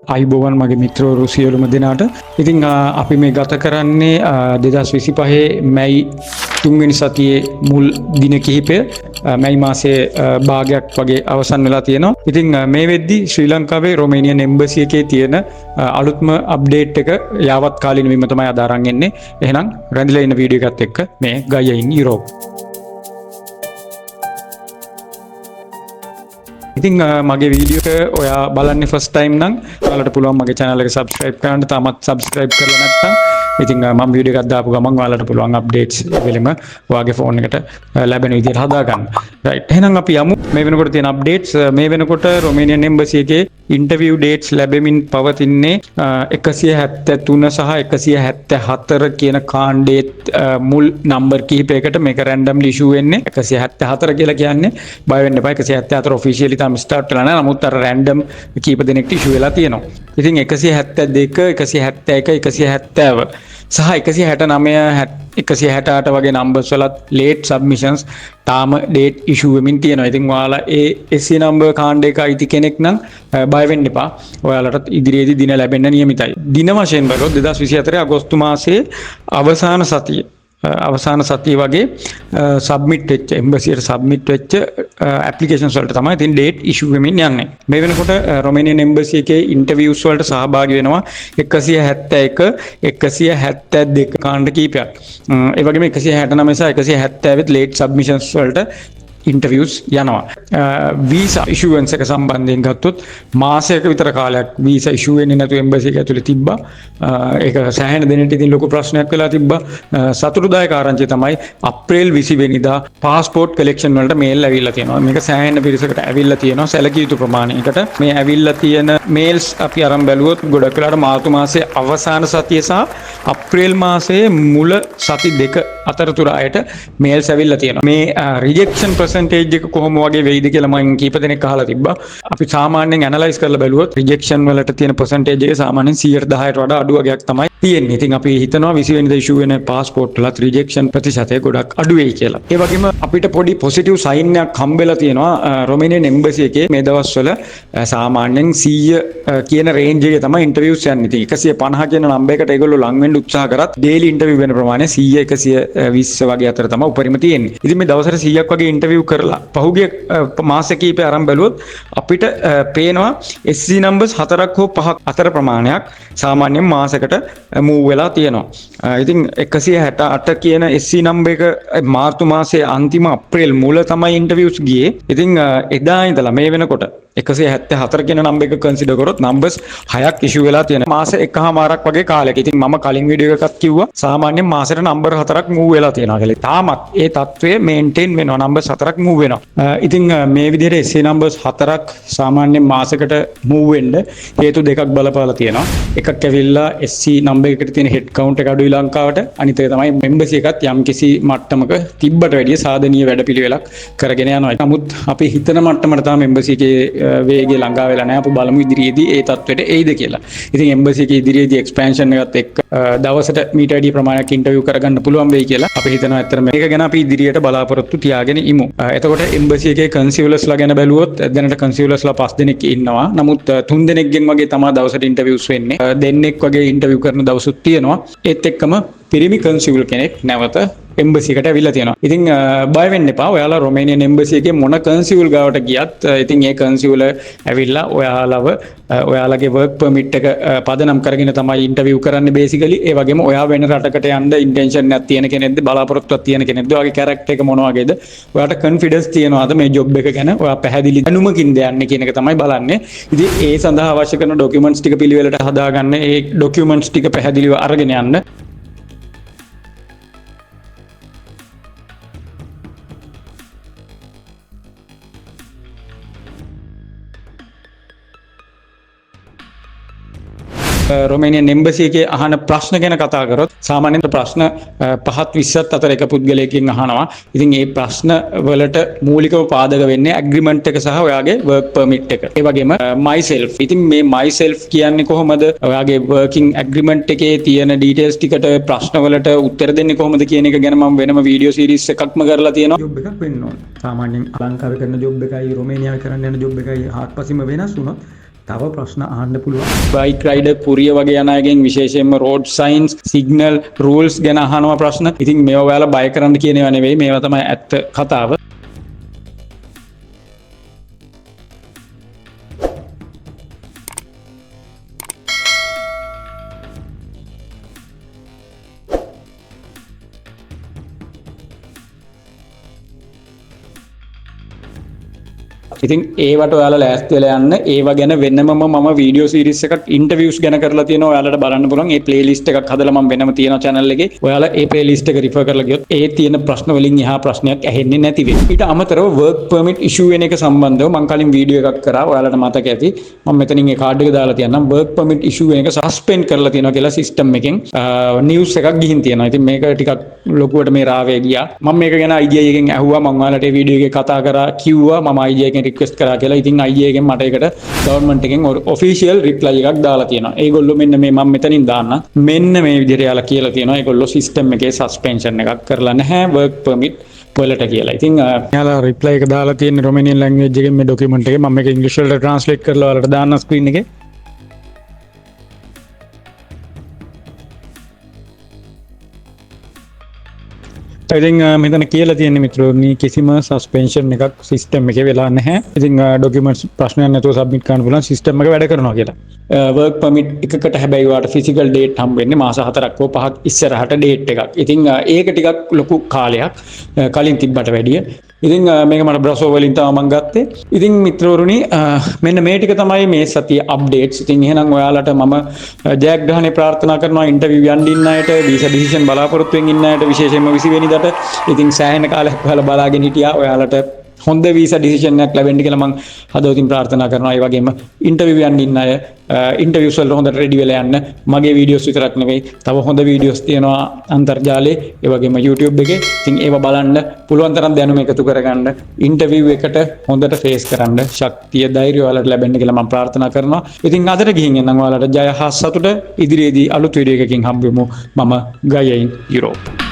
අයිබෝවන් මගේ මිත්‍රවරු සියලුම දෙනාට. ඉතින් අපි මේ ගත කරන්නේ 2025 මැයි 3 වෙනි සතියේ මුල් දින කිහිපය මැයි මාසයේ භාගයක් වගේ අවසන් වෙලා තියෙනවා. ඉතින් මේ වෙද්දි ශ්‍රී ලංකාවේ රොමේනියන් එම්බසි එකේ තියෙන අලුත්ම අප්ඩේට් එක යාවත් කාලීන වීම තමයි අද අරන් එන්නේ. එහෙනම් රැඳිලා ඉන්න වීඩියෝ එකත් එක්ක මේ ගයියා ඉන් යුරෝප්. ඉතින් මගේ වීඩියෝ එක ඔයා බලන්නේ ෆස්ට් ටයිම් නම් ඔයාලට පුළුවන් මගේ channel එක subscribe කරන්න. තාමත් subscribe කරලා නැත්නම් ඉතින් මම වීඩියෝ එකක් දාපු ගමන් ඔයාලට පුළුවන් updates වෙලෙම ඔයාගේ phone එකට ලැබෙන විදිහට හදා ගන්න. right. එහෙනම් අපි යමු මේ වෙනකොට තියෙන updates. මේ වෙනකොට Romanian Embassy එකේ interview dates ලැබෙමින් පවතින්නේ 173 සහ 174 කියන කාණ්ඩයේ මුල් number කිහිපයකට මේක randomly issue වෙන්නේ. 174 කියලා කියන්නේ බය වෙන්න එපා. 174 officially ස්ටාර්ට් වෙලා නැහැ. නමුත් අර රැන්ඩම් කීප දෙනෙක්ට ඉෂුව වෙලා තියෙනවා. ඉතින් 172, 171, 170 සහ 169, 168 වගේ නම්බර්ස් වලත් ලේට් සබ්මිෂන්ස් තාම ඩේට් ඉෂුව වෙමින් තියෙනවා. ඉතින් ඔයාලා ඒ SC නම්බර් කාණ්ඩයක අයිති කෙනෙක් නම් බය වෙන්න එපා. ඔයාලටත් ඉදිරියේදී දින ලැබෙන්න නියමිතයි. දින වශයෙන් බලුවොත් 2024 අගෝස්තු මාසයේ අවසාන සතිය වගේ සබ්මිට් වෙච්ච එම්බසියට සබ්මිට් වෙච්ච ඇප්ලිකේෂන්ස් වලට තමයි ඉතින් ඩේට් ඉෂුව වෙමින් යන්නේ. මේ වෙනකොට රොමේනියන් එම්බසි එකේ ඉන්ටර්විව්ස් වලට සහභාගී වෙනවා 171, 172 කාණ්ඩ කීපයක්. ඒ වගේම 169 සහ 170 ලේට් සබ්මිෂන්ස් වලට ඉන්ටර්වියුස් යනවා. වීසා ඉෂුවන්ස් එක සම්බන්ධයෙන් ගත්තොත් මාසයක විතර කාලයක් වීසා ඉෂුව වෙන්නේ නැතුව එම්බසි එක ඇතුලේ තිබ්බා. ඒක සෑහෙන දෙනෙක්ට ඉතින් ලොකු ප්‍රශ්නයක් වෙලා තිබ්බා. සතුටුදායක ආරංචිය තමයි අප්‍රේල් 20 වෙනිදා පාස්පෝර්ට් කලෙක්ෂන් වලට මේල් ඇවිල්ලා තියෙනවා. මේක සෑහෙන පිරිසකට ඇවිල්ලා තියෙනවා සැලකිය යුතු ප්‍රමාණයකට. මේ ඇවිල්ලා තියෙන මේල්ස් අපි අරන් බැලුවොත් ගොඩක් වෙලාවට මාර්තු මාසයේ අවසාන සතිය සහ අප්‍රේල් මාසයේ මුල සති දෙක අතරතුර අයට මේල්ස් ඇවිල්ලා තියෙනවා. මේ රිජෙක්ෂන් percentage එක කොහොම වගේ වෙයිද කියලා මම කීප දෙනෙක් අහලා තිබ්බා. අපි සාමාන්‍යයෙන් ඇනලයිස් කරලා බැලුවොත් රිජෙක්ෂන් වලට තියෙන percentage එක සාමාන්‍යයෙන් 110ට වඩා අඩු වගේක් තමයි තියෙන්නේ. ඉතින් අපි හිතනවා 20 වෙනිදා ඉෂුව වෙන පාස්පෝර්ට් වලත් රිජෙක්ෂන් ප්‍රතිශතය ගොඩක් අඩු වෙයි කියලා. ඒ වගේම අපිට පොඩි පොසිටිව් සයින් එකක් හම්බෙලා තියෙනවා රොමේනියන් එම්බසි එකේ මේ දවස්වල සාමාන්‍යයෙන් 100 කියන රේන්ජ් එකේ තමයි ඉන්ටර්විව්ස් යන්නේ. ඉතින් 150 කියන නම්බර් එකට ඒගොල්ලෝ ලං වෙන්න උත්සාහ කරත් ඩේලි ඉන්ටර්විව් වෙන ප්‍රමාණය 100, 120 වගේ අතර තමයි උපරිම තියෙන්නේ. ඉතින් මේ දවසට 100ක් වගේ ඉන්ටර්විව් කරලා පහුගිය මාස කිහිපය අරන් බැලුවොත් අපිට පේනවා SC numbers 4ක් හෝ 5ක් අතර ප්‍රමාණයක් සාමාන්‍යයෙන් මාසයකට move වෙලා තියෙනවා. ඉතින් 168 කියන SC number එක මාර්තු මාසයේ අන්තිම අප්‍රේල් මුල තමයි ඉන්ටර්විව්ස් ගියේ. ඉතින් එදා ඉඳලා මේ වෙනකොට 174 කියන නම්බර් එක කන්සිඩර් කරොත් නම්බර්ස් 6ක් ඉෂුව වෙලා තියෙනවා. මාස එකමාරක් වගේ කාලයක. ඉතින් මම කලින් වීඩියෝ එකකත් කිව්වා සාමාන්‍යයෙන් මාසෙට නම්බර් 4ක් move වෙලා තියෙනවා කියලා. තාමත් ඒ තත්ත්වය මේන්ටේන් වෙනවා. නම්බර්ස් 4ක් move වෙනවා. ඉතින් මේ විදිහට SC නම්බර්ස් 4ක් සාමාන්‍යයෙන් මාසයකට move වෙන්න හේතු දෙකක් බලපාලා තියෙනවා. එකක් ඇවිල්ලා SC නම්බර් එකට තියෙන හෙඩ් කවුන්ට් එක අඩුයි ලංකාවට. අනිත් එක තමයි එම්බසි එකත් යම්කිසි මට්ටමක තිබ්බට වැඩිය සාධනීය වැඩපිළිවෙලක් කරගෙන යනවා. නමුත් අපි හිතන මට්ටමට තමයි එම්බසි එකේ වේගය ළඟා වෙලා නැහැ. අපි බලමු ඉදිරියේදී ඒ තත්ත්වයට එයිද කියලා. ඉතින් එම්බසි එකේ ඉදිරියේදී එක්ස්පැන්ෂන් එකත් එක්ක දවසට මීට වැඩි ප්‍රමාණයක් ඉන්ටර්විව් කරගන්න පුළුවන් වෙයි කියලා අපි හිතනවා. ඇත්තටම මේක ගැන අපි ඉදිරියට බලාපොරොත්තු තියාගෙන ඉමු. එතකොට එම්බසි එකේ කන්සියුලර්ස්ලා ගැන බැලුවොත් දැනට කන්සියුලර්ස්ලා 5 දෙනෙක් ඉන්නවා. නමුත් 3 දෙනෙක්ගෙන් වගේ තමයි දවසට ඉන්ටර්විව්ස් වෙන්නේ. දෙන්නෙක් වගේ ඉන්ටර්විව් කරන දවසුත් තියෙනවා. ඒත් එක්කම පිරිමි කන්සියුල් කෙනෙක් නැවත එම්බසි එකට ඇවිල්ලා තියෙනවා. ඉතින් බය වෙන්න එපා. ඔයාලා රොමේනියන් එම්බසි එකේ මොන කන්සියුල් ගාවට ගියත් ඉතින් ඒ කන්සියුල ඇවිල්ලා ඔයාලගේ වර්ක් පර්මිට් එක පදනම් කරගෙන තමයි ඉන්ටර්විව් කරන්නේ බේසිකලි. ඒ වගේම ඔයා වෙන රටකට යන්න ඉන්ටෙන්ෂන් එකක් තියෙන කෙනෙක්ද බලාපොරොත්තුවක් තියෙන කෙනෙක්ද ඔයාගේ කැරක්ටර් එක මොන වගේද ඔයාට කොන්ෆිඩන්ස් තියනවාද මේ ජොබ් එක ගැන ඔයා පැහැදිලි දැනුමකින්ද යන්නේ කියන එක තමයි බලන්නේ. ඉතින් ඒ සඳහා අවශ්‍ය කරන ඩොකියුමන්ට්ස් ටික පිළිවෙලට හදාගන්න. ඒ ඩොකියුමන්ට්ස් ටික පැහැදිලිව අරගෙන යන්න. රොමේනියන් එම්බසි එකේ අහන ප්‍රශ්න ගැන කතා කරොත් සාමාන්‍යයෙන් ප්‍රශ්න 5-20ත් අතර එක පුද්ගලයෙක්ගෙන් අහනවා. ඉතින් මේ ප්‍රශ්න වලට මූලිකව පාදක වෙන්නේ ඇග්‍රීමන්ට් එක සහ ඔයාගේ වර්ක් පර්මිට් එක. ඒ වගේම myself. ඉතින් මේ myself කියන්නේ කොහොමද? ඔයාගේ working agreement එකේ තියෙන details ටිකට ප්‍රශ්න වලට උත්තර දෙන්නේ කොහොමද කියන එක ගැන මම වෙනම වීඩියෝ සීරීස් එකක්ම කරලා තියෙනවා. ජොබ් එකක් වෙන්න ඕන. සාමාන්‍යයෙන් ලංකාවේ කරන ජොබ් එකයි රොමේනියාවේ කරන්න යන ජොබ් එකයි හාත්පසින්ම වෙනස් වුණොත් තව ප්‍රශ්න අහන්න පුළුවන්. බයික් රයිඩර් පුරිය වගේ යන අයගෙන් විශේෂයෙන්ම රෝඩ් සයින්ස්, සිග්නල්, රූල්ස් ගැන අහනවා ප්‍රශ්න. ඉතින් මේවා ඔයාලා බය කරන්න කියන ඒවා නෙවෙයි. මේවා තමයි ඇත්ත කතාව. ඉතින් ඒවට ඔයාලා ලෑස්ති වෙලා යන්න. ඒව ගැන වෙනමම මම වීඩියෝ සීරීස් එකක් ඉන්ටර්විව්ස් ගැන කරලා තියෙනවා. ඔයාලට බලන්න පුළුවන්. ඒ ප්ලේලිස්ට් එකක් හදලා මම වෙනම තියෙනවා channel එකේ. ඔයාලා ඒ ප්ලේලිස්ට් එක රිෆර් කරලා ගියොත් ඒ තියෙන ප්‍රශ්න වලින් එහා ප්‍රශ්නයක් ඇහෙන්නේ නැති වෙයි. ඊට අමතරව work permit issue වෙන එක සම්බන්ධව මම කලින් වීඩියෝ එකක් කරා. ඔයාලට මතක ඇති. මම මෙතනින් ඒ කාඩ් එක දාලා තියන්නම්. work permit issue වෙන එක සස්පෙන්ඩ් කරලා තියෙනවා කියලා සිස්ටම් එකෙන් නිවුස් එකක් ගිහින් තියෙනවා. ඉතින් මේක ටිකක් ලොකුවට මේ රාවේ ගියා. මම මේක ගැන IGI එකෙන් ඇහුවා. මම ඔයාලට ඒ වීඩියෝ එකේ කතා කරා කිව්වා. මම IGI එකෙන් රික්වෙස්ට් කරා කියලා. ඉතින් IGI එකෙන් මට ඒකට ගවර්න්මන්ට් එකෙන් ඔෆිෂියල් රිප්ලයි එකක් දාලා තියෙනවා. ඒගොල්ලෝ මෙන්න මේ මම මෙතනින් දාන්න. මෙන්න මේ විදිහට යාලා කියලා තියෙනවා. ඒගොල්ලෝ සිස්ටම් එකේ සස්පෙන්ෂන් එකක් කරලා නැහැ work permit වලට කියලා. ඉතින් යාලා රිප්ලයි එක දාලා තියෙන රොමේනියන් ලැන්ග්වේජ් එකෙන් මේ ડોකියුමන්ට් එකේ මම මේක ඉංග්‍රීසි වලට ට්‍රාන්ස්ලේට් කරලා ඔයාලට දාන්න ස්ක්‍රීන් එකේ. ඉතින් මෙතන කියලා තියෙන්නේ මිත්‍රෝනි කිසිම සස්පෙන්ෂන් එකක් සිස්ටම් එකේ වෙලා නැහැ. ඉතින් ડોකියුමන්ට්ස් ප්‍රශ්නයක් නැතුව සබ්මිට් කරන්න පුළුවන් සිස්ටම් එක වැඩ කරනවා කියලා. work permit එකකට හැබැයි ඔයාලට ෆිසිකල් ඩේට් හම්බ වෙන්නේ මාස 4ක් හෝ 5ක් ඉස්සරහට ඩේට් එකක්. ඉතින් ඒක ටිකක් ලොකු කාලයක් කලින් තිබ්බට වැඩිය. ඉතින් මේක මට බ්‍රසෝ වලින් තමයි මම ගත්තේ. ඉතින් මිත්‍රවරුනි මෙන්න මේ ටික තමයි මේ සතියේ අප්ඩේට්ස්. ඉතින් එහෙනම් ඔයාලට මම ජයග්‍රහණය ප්‍රාර්ථනා කරනවා ඉන්ටර්විව් යන්න ඉන්න අයට, වීසා ඩිසිෂන් බලාපොරොත්තු වෙමින් ඉන්න අයට විශේෂයෙන්ම 20 වෙනිදාට. ඉතින් සෑහෙන කාලයක් ඔයාලා බලාගෙන හිටියා. ඔයාලට හොඳ වීසා ඩිසිෂන් එකක් ලැබෙන්න කියලා මම හදවතින් ප්‍රාර්ථනා කරනවා. ඒ වගේම ඉන්ටර්විව් යන්න ඉන්න අය ඉන්ටර්විව්ස් වලට හොඳට රෙඩි වෙලා යන්න. මගේ වීඩියෝස් විතරක් නෙවෙයි තව හොඳ වීඩියෝස් තියෙනවා අන්තර්ජාලයේ ඒ වගේම YouTube එකේ. ඉතින් ඒවා බලන්න පුළුවන් තරම් දැනුම එකතු කරගන්න. ඉන්ටර්විව් එකට හොඳට ෆේස් කරන්න ශක්තිය ධෛර්යය ඔයාලට ලැබෙන්න කියලා මම ප්‍රාර්ථනා කරනවා. ඉතින් අදට ගිහින් එන්නම් ඔයාලට ජය හා සතුට. ඉදිරියේදී අලුත් වීඩියෝ එකකින් හම්බෙමු. මම ගයයින් යුරෝප්.